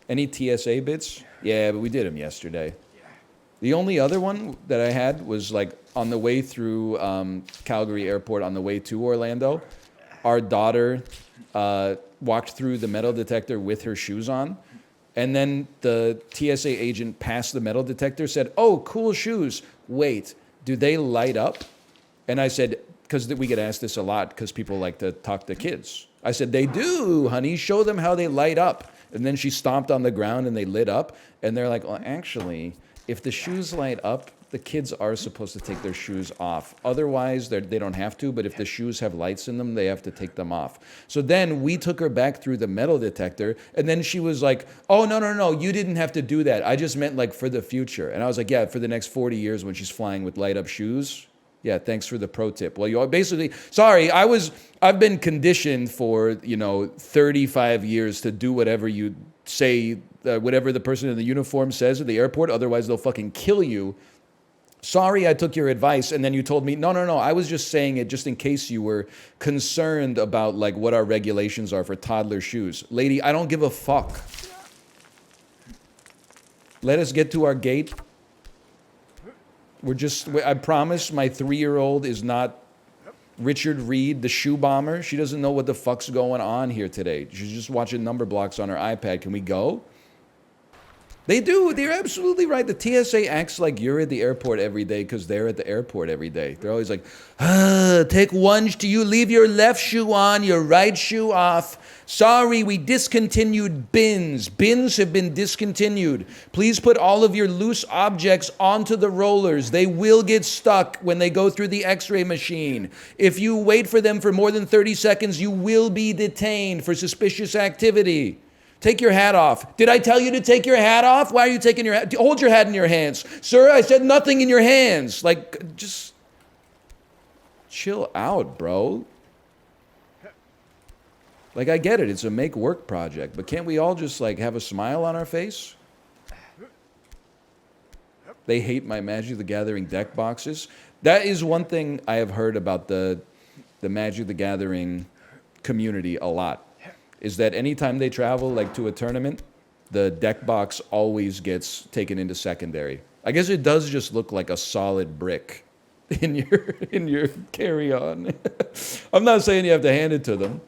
Any TSA bits? Yeah, but we did them yesterday. The only other one that I had was like on the way through Calgary Airport on the way to Orlando. Our daughter walked through the metal detector with her shoes on. And then the TSA agent passed the metal detector, said, "Oh, cool shoes. Wait, do they light up?" And I said, because we get asked this a lot because people like to talk to kids. I said, "They do, honey. Show them how they light up." And then she stomped on the ground and they lit up. And they're like, "Well, actually, if the shoes light up, the kids are supposed to take their shoes off. Otherwise, they don't have to, but if the shoes have lights in them, they have to take them off." So then we took her back through the metal detector, and then she was like, "Oh, no, you didn't have to do that. I just meant like for the future." And I was like, "Yeah, for the next 40 years when she's flying with light up shoes. Yeah, thanks for the pro tip." Well, you are basically, sorry, I've been conditioned for, 35 years to do whatever you say, whatever the person in the uniform says at the airport, otherwise they'll fucking kill you. Sorry I took your advice, and then you told me, no, I was just saying it just in case you were concerned about like what our regulations are for toddler shoes. Lady, I don't give a fuck. Let us get to our gate. I promise my 3-year-old is not Richard Reed, the shoe bomber. She doesn't know what the fuck's going on here today. She's just watching number blocks on her iPad. Can we go? They do. They're absolutely right. The TSA acts like you're at the airport every day because they're at the airport every day. They're always like, take one. Do you leave your left shoe on, your right shoe off? Sorry, we discontinued bins. Bins have been discontinued. Please put all of your loose objects onto the rollers. They will get stuck when they go through the x-ray machine. If you wait for them for more than 30 seconds, you will be detained for suspicious activity. Take your hat off. Did I tell you to take your hat off? Why are you taking your hat? Hold your hat in your hands. Sir, I said nothing in your hands. Like, just chill out, bro. Like, I get it. It's a make work project. But can't we all just, like, have a smile on our face? They hate my Magic the Gathering deck boxes. That is one thing I have heard about the Magic the Gathering community a lot. Is that anytime they travel like to a tournament, the deck box always gets taken into secondary. I guess it does just look like a solid brick in your carry-on. I'm not saying you have to hand it to them.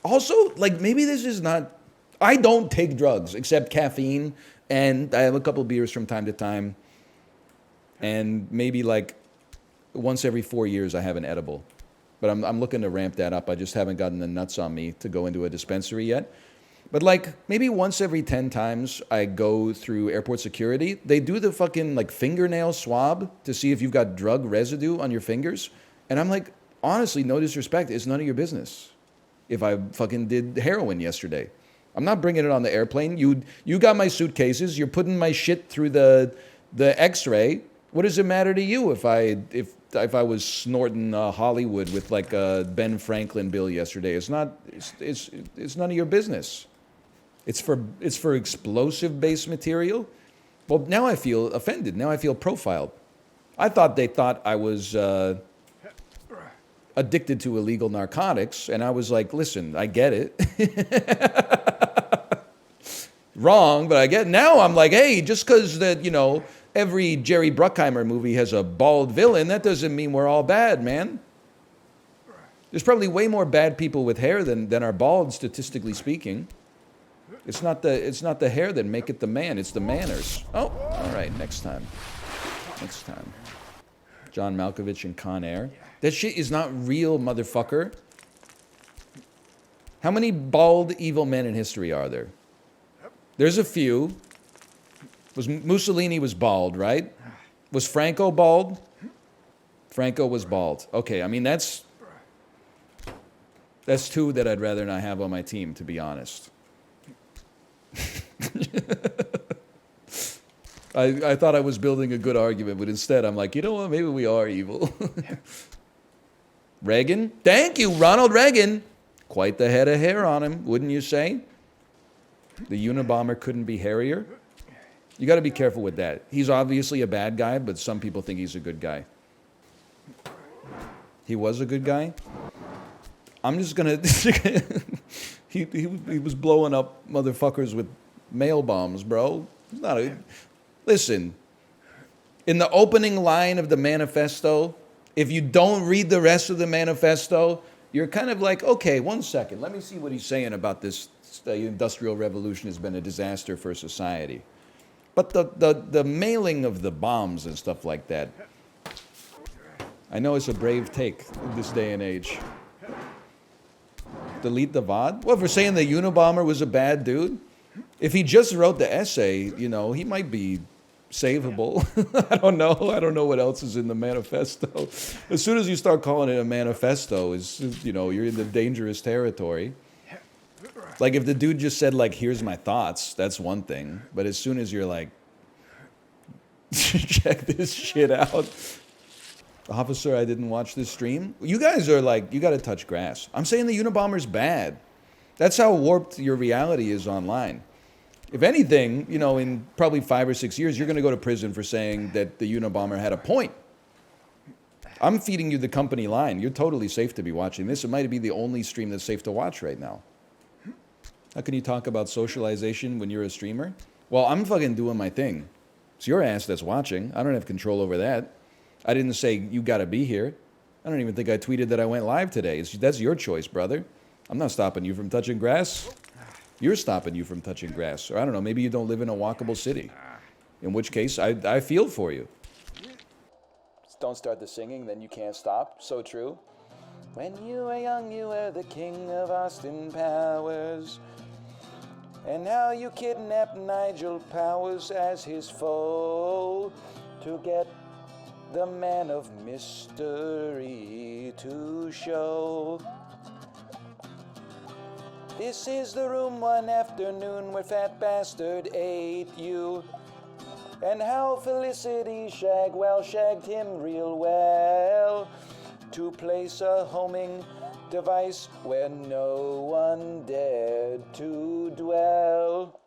Also, like maybe this is not, I don't take drugs except caffeine, and I have a couple beers from time to time, and maybe like once every 4 years I have an edible. But I'm looking to ramp that up. I just haven't gotten the nuts on me to go into a dispensary yet. But like maybe once every 10 times I go through airport security, they do the fucking like fingernail swab to see if you've got drug residue on your fingers. And I'm like, honestly, no disrespect, it's none of your business. If I fucking did heroin yesterday, I'm not bringing it on the airplane. You got my suitcases. You're putting my shit through the X-ray. What does it matter to you if I was snorting Hollywood with like a Ben Franklin bill yesterday? It's none of your business. It's for explosive based material. Well, now I feel offended. Now I feel profiled. I thought they thought I was addicted to illegal narcotics, and I was like, listen, I get it. Wrong, but I get it. Now I'm like, hey, just because that, every Jerry Bruckheimer movie has a bald villain, that doesn't mean we're all bad, man. There's probably way more bad people with hair than are bald, statistically speaking. It's not the hair that make it the man, it's the manners. Oh, all right, next time. John Malkovich and Con Air. That shit is not real, motherfucker. How many bald evil men in history are there? There's a few. Mussolini was bald, right? Was Franco bald? Franco was bald. Okay, I mean, that's two that I'd rather not have on my team, to be honest. I thought I was building a good argument, but instead I'm like, you know what, maybe we are evil. Reagan? Thank you, Ronald Reagan. Quite the head of hair on him, wouldn't you say? The Unabomber couldn't be hairier. You got to be careful with that. He's obviously a bad guy, but some people think he's a good guy. He was a good guy? I'm just going to... He was blowing up motherfuckers with mail bombs, bro. It's not a, listen, in the opening line of the manifesto, if you don't read the rest of the manifesto, you're kind of like, okay, 1 second, let me see what he's saying about this. The Industrial Revolution has been a disaster for society. But the mailing of the bombs and stuff like that, I know it's a brave take in this day and age. Delete the VOD? Well, for saying the Unabomber was a bad dude? If he just wrote the essay, you know, he might be savable. I don't know. I don't know what else is in the manifesto. As soon as you start calling it a manifesto, you know, you're in the dangerous territory. Like if the dude just said like, here's my thoughts, that's one thing. But as soon as you're like, check this shit out. Officer, I didn't watch this stream. You guys are like, you gotta touch grass. I'm saying the Unabomber's bad. That's how warped your reality is online. If anything, you know, in probably 5 or 6 years, you're gonna go to prison for saying that the Unabomber had a point. I'm feeding you the company line. You're totally safe to be watching this. It might be the only stream that's safe to watch right now. How can you talk about socialization when you're a streamer? Well, I'm fucking doing my thing. It's your ass that's watching. I don't have control over that. I didn't say you gotta be here. I don't even think I tweeted that I went live today. That's your choice, brother. I'm not stopping you from touching grass. You're stopping you from touching grass. Or I don't know, maybe you don't live in a walkable city. In which case, I feel for you. Don't start the singing, then you can't stop. So true. When you were young, you were the king of Austin Powers. And now you kidnap Nigel Powers as his foe to get the man of mystery to show. This is the room one afternoon where Fat Bastard ate you. And how Felicity Shagwell shagged him real well to place a homing device where no one dared to dwell.